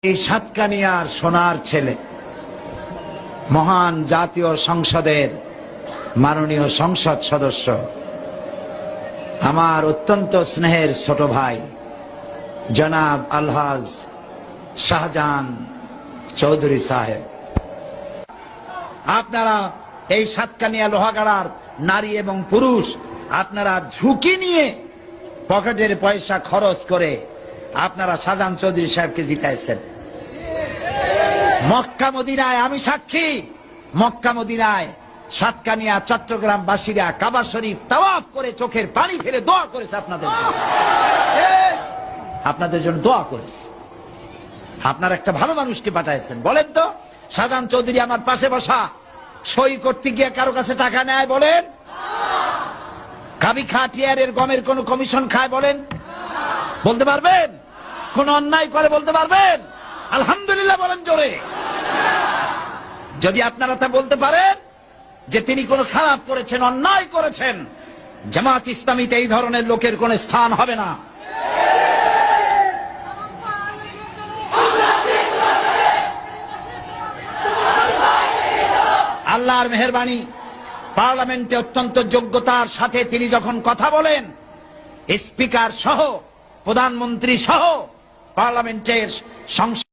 এই সাতকানিয়ার সোনার ছেলে, মহান জাতীয় সংসদের মাননীয় সংসদ সদস্য, আমার অত্যন্ত স্নেহের ছোট ভাই জনাব আলহাজ শাহজাহান চৌধুরী সাহেব, আপনারা এই সাতকানিয়া লোহাগাড়ার নারী এবং পুরুষ আপনারা ঝুঁকি নিয়ে পকেটের পয়সা খরচ করে আপনারা শাহজাহান চৌধুরী সাহেবকে জিতাইছেন। মক্কা মদিনায় আমি সাক্ষী, মক্কা মদিনায় সাতকানিয়া চট্টগ্রাম বাসীরা কাবা শরীফ তাওয়াফ করে চোখের পানি ফেলে দোয়া করেছে আপনাদের জন্য দোয়া করেছে। আপনার একটা ভালো মানুষকে পাঠাইছেন। বলেন তো, শাহজাহান চৌধুরী আমার পাশে বসা সই করতে গিয়ে কারো কাছে টাকা নেয়? বলেন। কাবি খাটিয়ারের গমের কোন কমিশন খায়? বলেন। বলতে পারবেন? কোন অন্যায় করে বলতে পারবেন? আলহামদুলিল্লাহ বলেন জোরে। যদি আপনারা তা বলতে পারেন যে তিনি কোন খারাপ করেছেন, অন্যায় করেছেন, জামাত ইসলামীতে এই ধরনের লোকের কোন স্থান হবে না। আল্লাহর মেহেরবানি, পার্লামেন্টে অত্যন্ত যোগ্যতার সাথে তিনি যখন কথা বলেন, স্পিকার সহ, প্রধানমন্ত্রী সহ পার্লামেন্টের সংসদ